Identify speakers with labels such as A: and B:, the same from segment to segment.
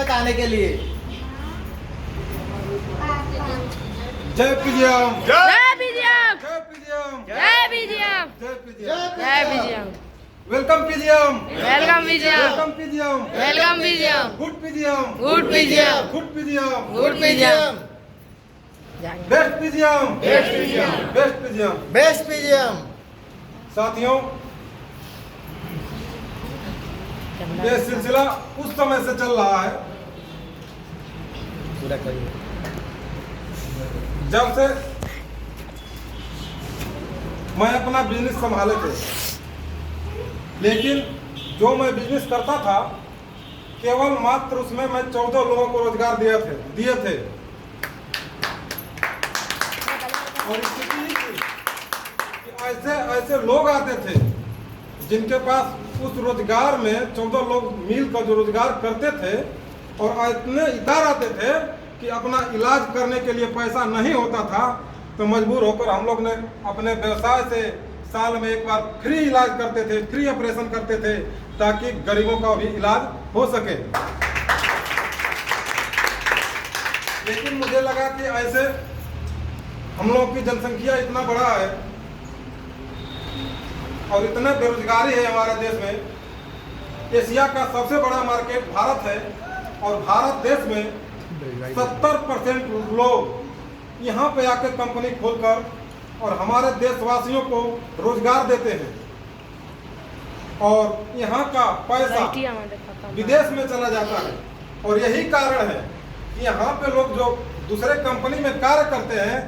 A: तक आने के लिए।
B: जय पीजीएम,
C: जय पीजीएम,
B: जय पीजीएम,
C: जय पीजीएम,
B: जय पीजीएम,
C: जय PGM,
B: welcome PGM,
C: welcome PGM,
B: welcome PGM,
C: welcome PGM,
B: good PGM,
C: good PGM,
B: good PGM,
C: good PGM,
B: best PGM,
A: best PGM,
B: best PGM.
A: Best PGM.
B: साथियों, ये सिलसिला उस समय से चल रहा है
A: पूरा करिए।
B: जब से मैं अपना बिजनेस संभाले थे, लेकिन जो मैं बिजनेस करता था केवल मात्र उसमें मैं 14 लोगों को रोजगार दिए थे। और स्थिति ही थी कि ऐसे लोग आते थे जिनके पास उस रोजगार में 14 लोग मिलकर जो रोजगार करते थे और इतने इधर आते थे कि अपना इलाज करने के लिए पैसा नहीं होता था, तो मजबूर होकर हम लोग ने अपने व्यवसाय से साल में एक बार फ्री इलाज करते थे, फ्री ऑपरेशन करते थे, ताकि गरीबों का भी इलाज हो सके। लेकिन मुझे लगा कि ऐसे हम लोग की जनसंख्या इतना बड़ा है और इतना बेरोजगारी है हमारे देश में। एशिया का सबसे बड़ा मार्केट भारत है और भारत देश में 70% लोग यहाँ पे आकर कंपनी खोलकर और हमारे देशवासियों को रोजगार देते हैं और यहाँ का पैसा विदेश में चला जाता है। और यही कारण है कि यहाँ पे लोग जो दूसरे कंपनी में कार्य करते हैं,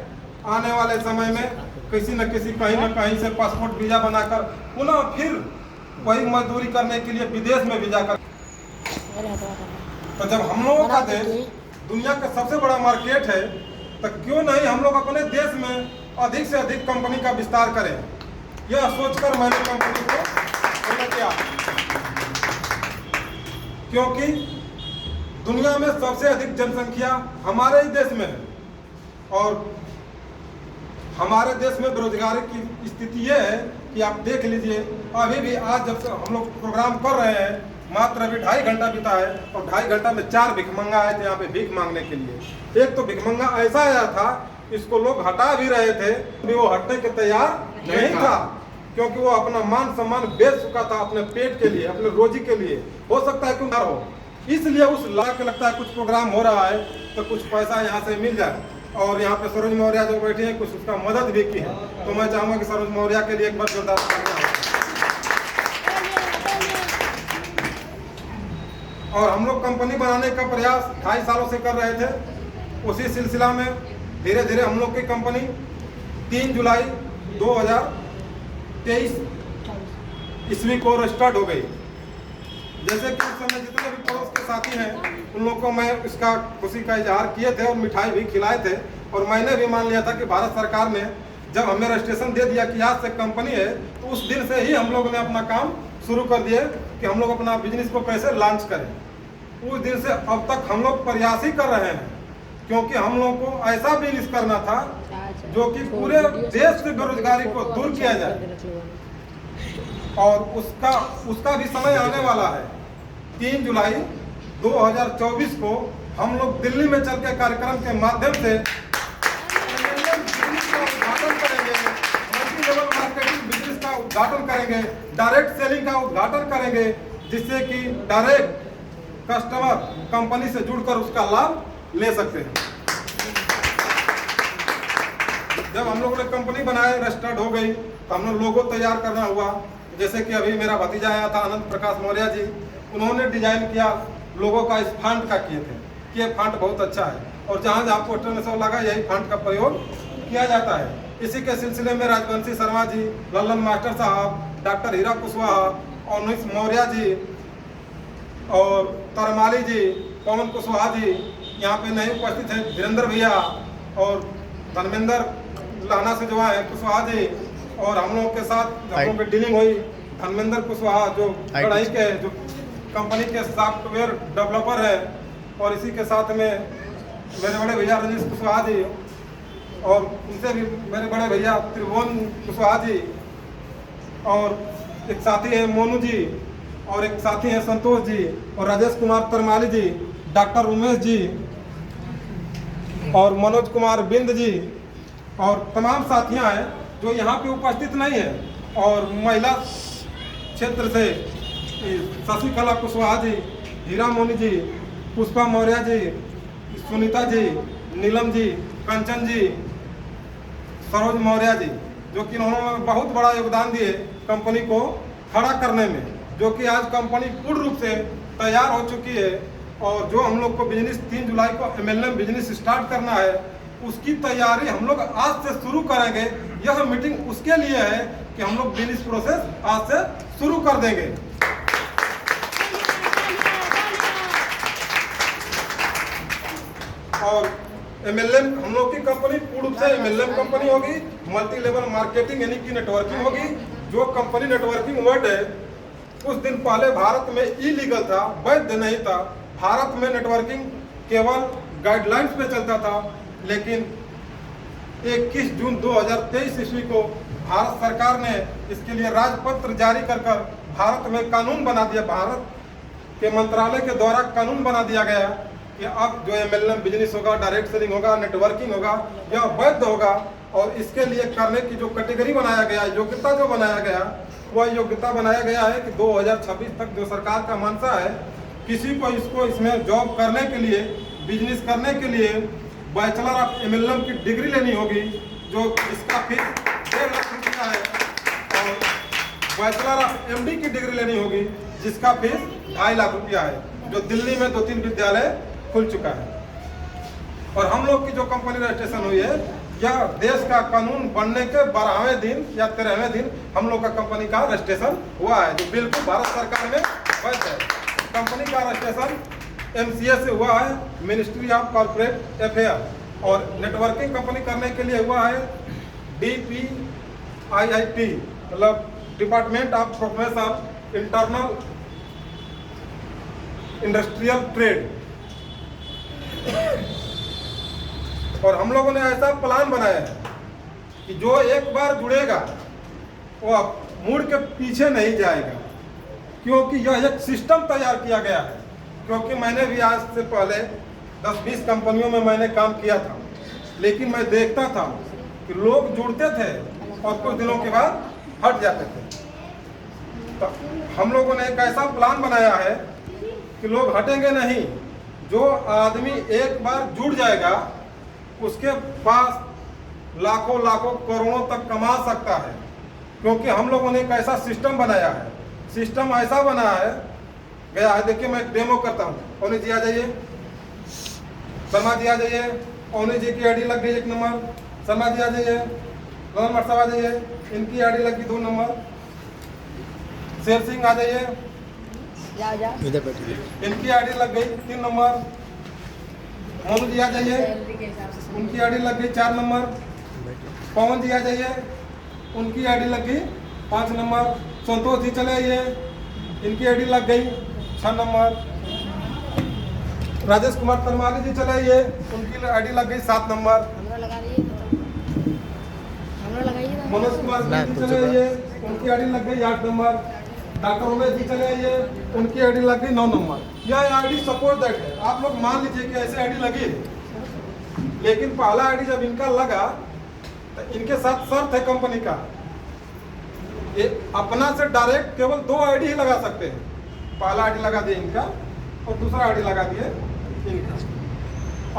B: आने वाले समय में किसी न किसी कहीं न कहीं से पासपोर्ट वीजा बनाकर पुनः फिर वही मजदूरी करने के लिए विदेश में भी जाकर। तो जब हम लोगों का देश दुनिया का सबसे बड़ा मार्केट है, तो क्यों नहीं हम लोग अपने देश में अधिक से अधिक कंपनी का विस्तार करें। यह सोचकर मैंने कंपनी को खोला किया, क्योंकि दुनिया में सबसे अधिक जनसंख्या हमारे ही देश में है और हमारे देश में बेरोजगारी की स्थिति यह है कि आप देख लीजिए, अभी भी आज जब से हम लोग प्रोग्राम कर रहे हैं, मात्र अभी 2.5 घंटा बीता है और 2.5 घंटा में 4 भिखमंगा आए थे यहाँ पे भीख मांगने के लिए। एक तो भिखमंगा ऐसा आया था, इसको लोग हटा भी रहे थे, भी वो हटने के तैयार नहीं था, क्योंकि वो अपना मान सम्मान बेच चुका था अपने पेट के लिए, अपने रोजी के लिए। हो सकता है क्यों ना हो, इसलिए उस लाख लगता है कुछ प्रोग्राम हो रहा है तो कुछ पैसा यहाँ से मिल जाए। और यहाँ पे सरोज मौर्य जो बैठे हैं, कुछ उसका मदद भी की है, तो मैं चाहूँगा कि सरोज मौर्य के लिए एक बार जोरदार तालियां। और हम लोग कंपनी बनाने का प्रयास 2.5 सालों से कर रहे थे। उसी सिलसिला में धीरे धीरे हम लोग की कंपनी 3 जुलाई 2023 ईस्वी को रजिस्टर्ड हो गई। जैसे कि उस समय जितने भी पड़ोस के साथी हैं उन लोगों को मैं इसका खुशी का इजहार किए थे और मिठाई भी खिलाए थे। और मैंने भी मान लिया था कि भारत सरकार ने जब हमें रजिस्ट्रेशन दे दिया कि आज से कंपनी है, तो उस दिन से ही हम लोगों ने अपना काम शुरू कर दिए कि हम लोग अपना बिजनेस को कैसे लॉन्च करें। उस दिन से अब तक हम लोग प्रयास ही कर रहे हैं, क्योंकि हम लोगों को ऐसा बिजनेस करना था जो कि पूरे देश से बेरोजगारी को दूर किया जाए। और उसका भी समय आने वाला है। 3 जुलाई 2024 को हम लोग दिल्ली में चल के कार्यक्रम के माध्यम से उद्घाटन करेंगे, मल्टी लेवल मार्केटिंग बिजनेस का उद्घाटन करेंगे, डायरेक्ट सेलिंग का उद्घाटन करेंगे, जिससे कि डायरेक्ट कस्टमर कंपनी से जुड़कर उसका लाभ ले सकते हैं। जब हम लोगों ने कंपनी बनाए, रजिस्टर्ड हो गई, तो हमने लोगो तैयार करना हुआ। जैसे कि अभी मेरा भतीजा आया था अनंत प्रकाश मौर्य जी, उन्होंने डिजाइन किया लोगो का, इस फॉन्ट का किए थे कि ये फॉन्ट बहुत अच्छा है और जहाँ जहाँ पोस्टर में सब लगा यही फॉन्ट का प्रयोग किया जाता है। इसी के सिलसिले में राजवंशी शर्मा जी, लल्लन मास्टर साहब, डॉक्टर हीरा कुशवाहा, अनिश मौर्य जी और तरमाली जी, पवन कुशवाहा जी यहाँ पे नहीं उपस्थित हैं, धीरेन्द्र भैया और धर्मेंद्र लाना से जो है कुशवाहा जी, और हम लोग के साथ हम लोग की डीलिंग हुई धर्मेंद्र कुशवाहा जो कढ़ाई के जो कंपनी के सॉफ्टवेयर डेवलपर है, और इसी के साथ में मेरे बड़े भैया रजनीश कुशवाहा जी और उनसे भी मेरे बड़े भैया त्रिभुवन कुशवाहा जी, और एक साथी है मोनू जी और एक साथी है संतोष जी और राजेश कुमार तरमाली जी, डॉक्टर उमेश जी और मनोज कुमार बिंद जी और तमाम साथियां हैं जो यहाँ पे उपस्थित नहीं है, और महिला क्षेत्र से शशिकला कुशवाहा जी, हीरा मोनी जी, पुष्पा मौर्य जी, सुनीता जी, नीलम जी, कंचन जी, सरोज मौर्य जी, जो कि उन्होंने बहुत बड़ा योगदान दिए कंपनी को खड़ा करने में, जो कि आज कंपनी पूर्ण रूप से तैयार हो चुकी है। और जो हम लोग को बिजनेस 3 जुलाई को MLM बिजनेस स्टार्ट करना है, उसकी तैयारी हम लोग आज से शुरू करेंगे। यह मीटिंग उसके लिए है कि हम लोग बिजनेस प्रोसेस आज से शुरू कर देंगे। और MLM हम लोग की कंपनी पूर्ण रूप से MLM कंपनी होगी, मल्टी लेवल मार्केटिंग यानी कि नेटवर्किंग होगी। जो कंपनी नेटवर्किंग वर्ड है, कुछ दिन पहले भारत में इलीगल था, वैध नहीं था। भारत में नेटवर्किंग केवल गाइडलाइंस पे चलता था, लेकिन 21 जून 2023 ईस्वी को भारत सरकार ने इसके लिए राजपत्र जारी कर भारत में कानून बना दिया। भारत के मंत्रालय के द्वारा कानून बना दिया गया कि अब जो MLM बिजनेस होगा, डायरेक्ट सेलिंग होगा, नेटवर्किंग होगा, यह वैध होगा। और इसके लिए करने की जो कैटेगरी बनाया गया, योग्यता जो बनाया गया, वह योग्यता बनाया गया है कि 2026 तक जो सरकार का मंशा है, किसी को इसमें जॉब करने के लिए, बिजनेस करने के लिए बैचलर ऑफ MLM की डिग्री लेनी होगी, जो इसका फीस 1.5 लाख रुपया है। और बैचलर ऑफ MD की डिग्री लेनी होगी, जिसका फीस 2.5 लाख रुपया है, जो दिल्ली में 2-3 विद्यालय खुल चुका है। और हम लोग की जो कंपनी रजिस्ट्रेशन हुई है, यह देश का कानून बनने के 12वें दिन या 13वें दिन हम लोग का कंपनी का रजिस्ट्रेशन हुआ है, जो बिल्कुल भारत सरकार में वैध है। कंपनी का रजिस्ट्रेशन MCA से हुआ है, मिनिस्ट्री ऑफ कॉर्पोरेट अफेयर, और नेटवर्किंग कंपनी करने के लिए हुआ है DPIIT, मतलब department of professional internal industrial trade. और हम लोगों ने ऐसा प्लान बनाया है कि जो एक बार जुड़ेगा वो मुड़ के पीछे नहीं जाएगा, क्योंकि यह एक सिस्टम तैयार किया गया है। क्योंकि मैंने भी आज से पहले 10-20 कंपनियों में मैंने काम किया था, लेकिन मैं देखता था कि लोग जुड़ते थे और कुछ दिनों के बाद हट जाते थे। तो हम लोगों ने एक ऐसा प्लान बनाया है कि लोग हटेंगे नहीं। जो आदमी एक बार जुड़ जाएगा, उसके पास लाखों करोड़ों तक कमा सकता है, क्योंकि हम लोगों ने एक ऐसा सिस्टम बनाया है। सिस्टम ऐसा बना है गया है, देखिए मैं डेमो करता हूँ। ओनी जी आ जाइए, शर्मा जी आ जाइए। ओनी जी की आईडी लग गई 1 नंबर। शर्मा जी आ जाइए, ललन मठ साहब आ जाइए, इनकी आईडी लग गई 2 नंबर। शेर सिंह आ जाइए,
A: इधर बैठिए,
B: इनकी आईडी लग गई 3 नंबर। मोनू जी आ जाइए, उनकी आईडी लग गई 4 नंबर। पवन जी आ जाइए, उनकी आईडी लग गई 5 नंबर। संतोष जी चले आइए, इनकी आईडी लग गई 6 नंबर। राजेश कुमार तलमाली जी चले आइए, उनकी आईडी लग गई 7 नंबर। मनोज कुमार जी चले आइए, उनकी आईडी लग गई 8 नंबर। डॉक्टर उमेश जी चले आइए, उनकी आईडी लग गई 9 नंबर। यह आईडी सपोर्ट दैट है। आप लोग मान लीजिए कि ऐसे आईडी लगी, लेकिन पहला आईडी जब इनका लगा तो इनके साथ शर्त है कंपनी का, ये अपना से डायरेक्ट केवल 2 आईडी ही लगा सकते हैं। पहला आईडी लगा दिए इनका और दूसरा आईडी लगा दिए इनका।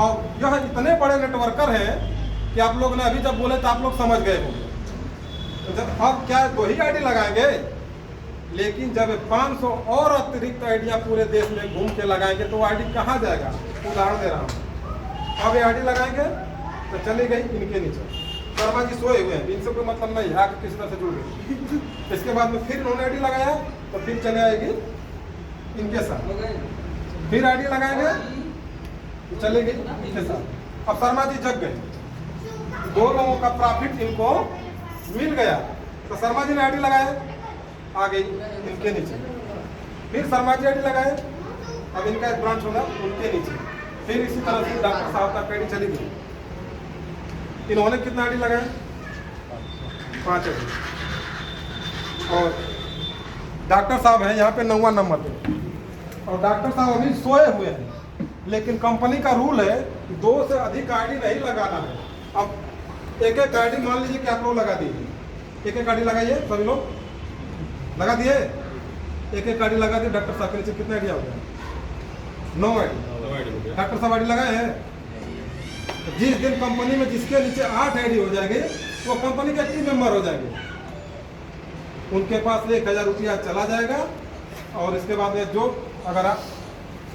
B: और यह इतने बड़े नेटवर्कर हैं कि आप लोग ने अभी जब बोले तो आप लोग समझ गए होंगे। तो जब अब क्या 2 ही आईडी लगाएंगे, लेकिन जब 500 और अतिरिक्त आईडियाँ पूरे देश में घूम के लगाएंगे तो आईडी कहाँ जाएगा। उदाहरण दे रहा हूँ, अब ये आईडी लगाएंगे तो चली गई इनके नीचे। शर्मा जी सोए हुए हैं, इनसे कोई मतलब नहीं है, आके किसी तरह से जुड़ गए। इसके बाद में फिर इन्होंने आईडी लगाया तो फिर चले आएगी इनके साथ। फिर आईडी लगाएंगे तो चले गई इनके साथ। अब शर्मा जी जग गए, 2 लोगों का प्रॉफिट इनको मिल गया, तो शर्मा जी ने आईडी लगाया, आ गई इनके नीचे। फिर शर्मा जी आईडी लगाए, अब इनका एक ब्रांच होगा उनके नीचे। फिर इसी तरह से डॉक्टर साहब तक आईडी चली गई। इन्होंने कितना आईडी लगाए? 5 आईडी। और डॉक्टर साहब हैं यहाँ पे 9वां नंबर पे, और डॉक्टर साहब अभी सोए हुए हैं। लेकिन कंपनी का रूल है 2 से अधिक आईडी नहीं लगाना है। अब एक एक आईडी मान लीजिए कि आप लोग लगा दिए, एक एक आईडी लगाइए, सभी लोग लगा दिए, एक एक आईडी लगा दिए। डॉक्टर साहब के नीचे कितने आईडिया हो गया? 9 आईडी। डॉक्टर साहब आईडी लगाए हैं। जिस दिन कंपनी में जिसके नीचे 8 आईडी हो जाएंगे वो कंपनी के एक्टिव मेंबर हो जाएंगे, उनके पास 1000 रुपया चला जाएगा। और इसके बाद में जो अगर आप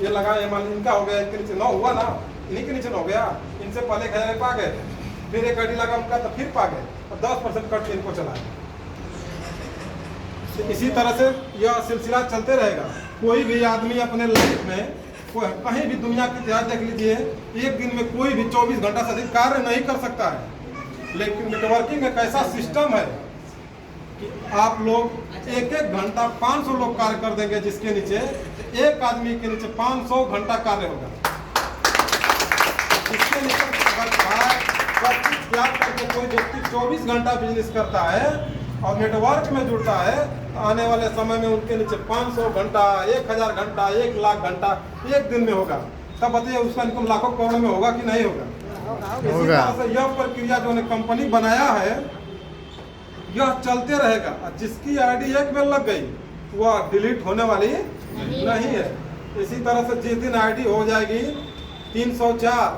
B: ये लगाए, मान लीजिए इनका हो गया, इनके नीचे 9 हुआ ना, इन्हीं के नीचे 9 गया, इनसे पहले 1000 पा गए, फिर एक आईडी लगा उनका तो फिर पा गए, और 10% कट के इनको चला है। इसी तरह से यह सिलसिला चलते रहेगा। कोई भी आदमी अपने लाइफ में कहीं भी दुनिया की इतिहास देख लीजिए, एक दिन में कोई भी 24 घंटा से अधिक कार्य नहीं कर सकता है। लेकिन नेटवर्किंग एक ऐसा सिस्टम है कि आप लोग एक एक घंटा 500 लोग कार्य कर देंगे, जिसके नीचे एक आदमी के नीचे 500 घंटा कार्य होगा। इसके नीचे त्याग करके कोई व्यक्ति 24 घंटा बिजनेस करता है और नेटवर्क में जुड़ता है, आने वाले समय में उनके नीचे 500 घंटा, 1000 घंटा, 1 लाख घंटा एक दिन में होगा। तब बताइए उसका इनकम लाखों करोड़ों में होगा कि नहीं होगा? इसी तरह से यह प्रक्रिया जो कंपनी बनाया है यह चलते रहेगा। जिसकी आईडी एक बार लग गई वह डिलीट होने वाली नहीं है। इसी तरह से जिस दिन आईडी हो जाएगी 304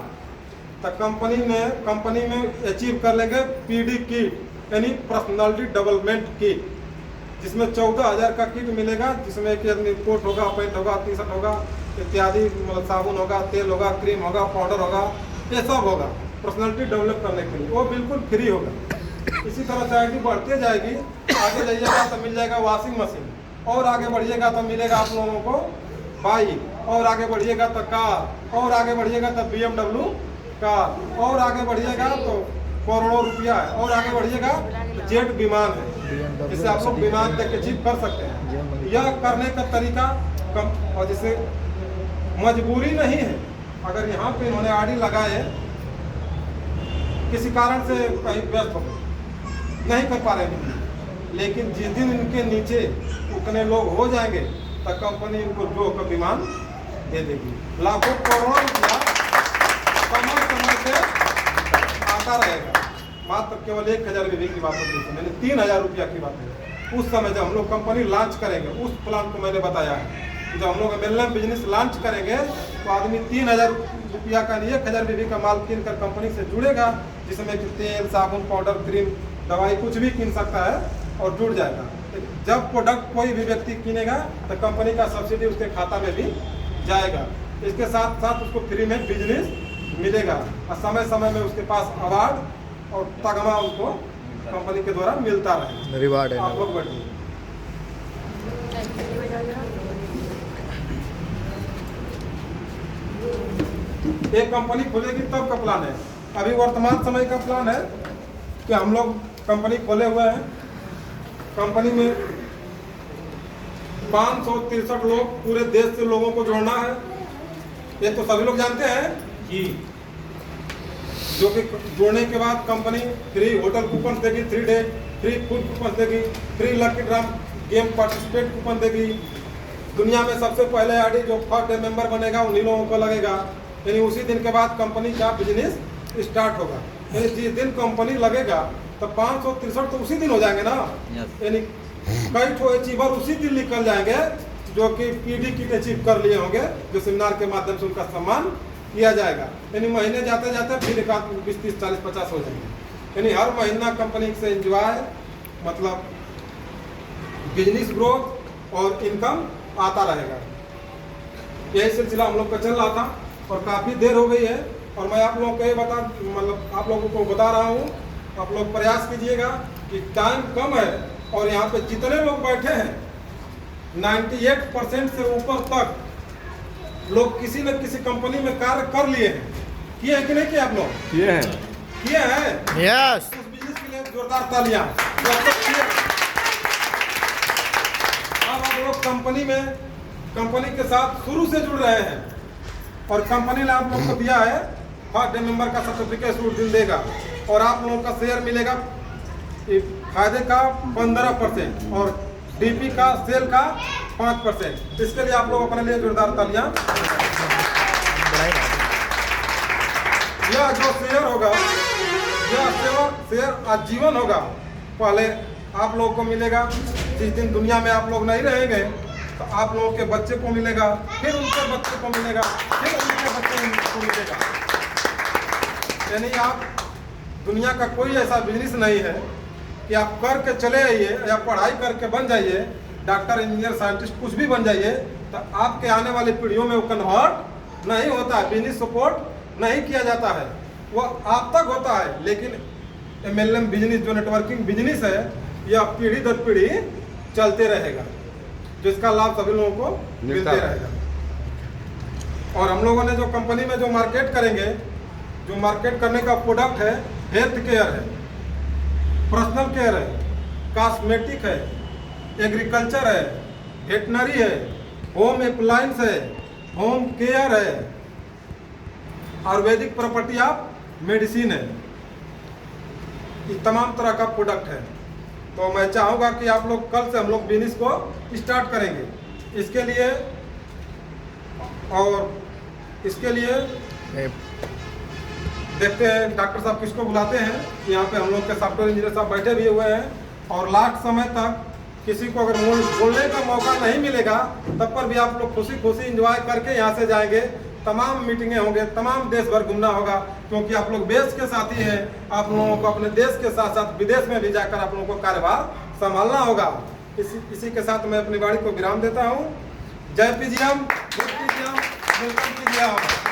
B: तक कंपनी में अचीव कर लेंगे पीडी किट, यानी पर्सनालिटी डेवलपमेंट किट, जिसमें 14,000 का किट मिलेगा, जिसमें एक आदमी कोट होगा, पैंट होगा, टी शर्ट होगा इत्यादि, मतलब साबुन होगा, तेल होगा, क्रीम होगा, पाउडर होगा, ये सब होगा पर्सनालिटी डेवलप करने के लिए, वो बिल्कुल फ्री होगा। इसी तरह से आईडी बढ़ते जाएगी। आगे जाइएगा तो मिल जाएगा वॉशिंग मशीन, और आगे बढ़िएगा तो मिलेगा आप लोगों को बाइक, और आगे बढ़िएगा तो कार, और आगे बढ़िएगा तो BMW कार, और आगे बढ़िएगा तो करोड़ों रुपया है, और आगे बढ़िएगा तो जेट विमान है, जिससे आप लोग विमान तक अचीव कर सकते हैं। यह करने का तरीका कम, और जिसे मजबूरी नहीं है। अगर यहाँ पे इन्होंने आईडी लगाए, किसी कारण से कहीं व्यस्त हो गए, नहीं कर पा रहे हैं, लेकिन जिस दिन इनके नीचे उतने लोग हो जाएंगे तब कंपनी इनको जो का विमान दे देगी। लाखों करोड़ों रुपया समय से आता रहेगा। मात्र केवल 1000 बीवी की बात होती है, मैंने 3000 रुपया की बात है। उस समय जब हम लोग कंपनी लॉन्च करेंगे, उस प्लान को मैंने बताया है। जब हम लोग MLM बिजनेस लॉन्च करेंगे तो आदमी 3000 रुपया का 1000 बीवी का माल किन कर कंपनी से जुड़ेगा, जिसमें कि तेल, साबुन, पाउडर, क्रीम, दवाई कुछ भी किन सकता है और जुड़ जाएगा। जब प्रोडक्ट कोई भी व्यक्ति किनेगा तो कंपनी का सब्सिडी उसके खाता में भी जाएगा। इसके साथ साथ उसको फ्री में बिजनेस मिलेगा, और समय समय में उसके पास अवार्ड और तगमा उनको कंपनी के द्वारा मिलता रहे।
D: रिवार्ड है।
B: आप लोग बैठिए। एक कंपनी खुलेगी तब का प्लान है। अभी वर्तमान समय का प्लान है कि हम लोग कंपनी खोले हुए हैं। कंपनी में 563 लोग पूरे देश से लोगों को जोड़ना है। ये तो सभी लोग जानते हैं कि जो कि जोड़ने के बाद कंपनी फ्री होटल कूपन देगी, 3 डे फ्री फूड कूपन देगी, free lucky draw game participate coupon देगी। दुनिया में सबसे पहले आईडी जो फर्स्ट डे मेंबर बनेगा उन्हीं लोगों को लगेगा। यानी उसी दिन के बाद कंपनी का बिजनेस स्टार्ट होगा। यानी जिस दिन कंपनी लगेगा तो 563 तो उसी दिन हो जाएंगे ना। यानी कई ठो अचीवर उसी दिन निकल जाएंगे जो कि पीडी किट अचीव कर लिए होंगे, जो सेमिनार के माध्यम से उनका सम्मान किया जाएगा। यानी महीने जाते जाते फिर 20, 30, 40, 50 हो जाएंगे। यानी हर महीना कंपनी से एंजॉय, मतलब बिजनेस ग्रोथ और इनकम आता रहेगा। यही सिलसिला हम लोग का चल रहा था और काफ़ी देर हो गई है। और मैं आप लोगों को ये आप लोगों को बता रहा हूँ, आप लोग प्रयास कीजिएगा कि टाइम कम है और यहाँ पे जितने लोग बैठे हैं 98% से ऊपर तक लोग किसी न किसी कंपनी में कार्य कर लिए हैं। किए हैं कि नहीं किए? आप लोग किए हैं?
D: यस।
B: उस बिजनेस के लिए जोरदार तालियां। अब आप लोग कंपनी के साथ शुरू से जुड़ रहे हैं और कंपनी ने आप लोग को दिया है फर्स्ट डे मेंबर का सर्टिफिकेट उस दिन देगा और आप लोगों का शेयर मिलेगा फायदे का 15% और डीपी का सेल का 5%। इसके लिए आप लोग अपने लिए जोरदार तालियां। यह जो शेयर होगा, यह शेयर आजीवन होगा। पहले आप लोगों को मिलेगा, जिस दिन दुनिया में आप लोग नहीं रहेंगे तो आप लोगों के बच्चे को मिलेगा, फिर उनके बच्चे को मिलेगा, फिर उनके बच्चे को मिलेगा। यानी आप दुनिया का कोई ऐसा बिजनेस नहीं है कि आप करके चले आइए या पढ़ाई करके बन जाइए, डॉक्टर, इंजीनियर, साइंटिस्ट कुछ भी बन जाइए, तो आपके आने वाली पीढ़ियों में वो कन्वर्ट नहीं होता है, बिजनेस सपोर्ट नहीं किया जाता है, वो आप तक होता है। लेकिन MLM बिजनेस जो नेटवर्किंग बिजनेस है, यह पीढ़ी दर पीढ़ी चलते रहेगा, जिसका लाभ सभी लोगों को मिलते रहेगा। और हम लोगों ने जो कंपनी में जो मार्केट करेंगे, जो मार्केट करने का प्रोडक्ट है, हेल्थ केयर है, पर्सनल केयर है, कॉस्मेटिक है, एग्रीकल्चर है, वेटनरी है, होम अप्लायंस है, होम केयर है, आयुर्वेदिक प्रॉपर्टी ऑफ मेडिसिन है। ये तमाम तरह का प्रोडक्ट है। तो मैं चाहूँगा कि आप लोग कल से हम लोग बिजनेस को स्टार्ट करेंगे। इसके लिए देखते हैं डॉक्टर साहब किसको बुलाते हैं। यहाँ पे हम लोग के सॉफ्टवेयर इंजीनियर साहब बैठे भी हुए हैं, और लास्ट समय तक किसी को अगर बोलने का मौका नहीं मिलेगा, तब पर भी आप लोग खुशी खुशी एंजॉय करके यहाँ से जाएंगे। तमाम मीटिंगें होंगे, तमाम देश भर घूमना होगा, क्योंकि आप लोग देश के साथी हैं। आप लोगों को अपने देश के साथ साथ विदेश में भी जाकर आप लोगों को कार्यभार संभालना होगा। इसी के साथ मैं अपनी वाणी को विराम देता हूँ। जय पीजीएम, वेलकम पीजीएम।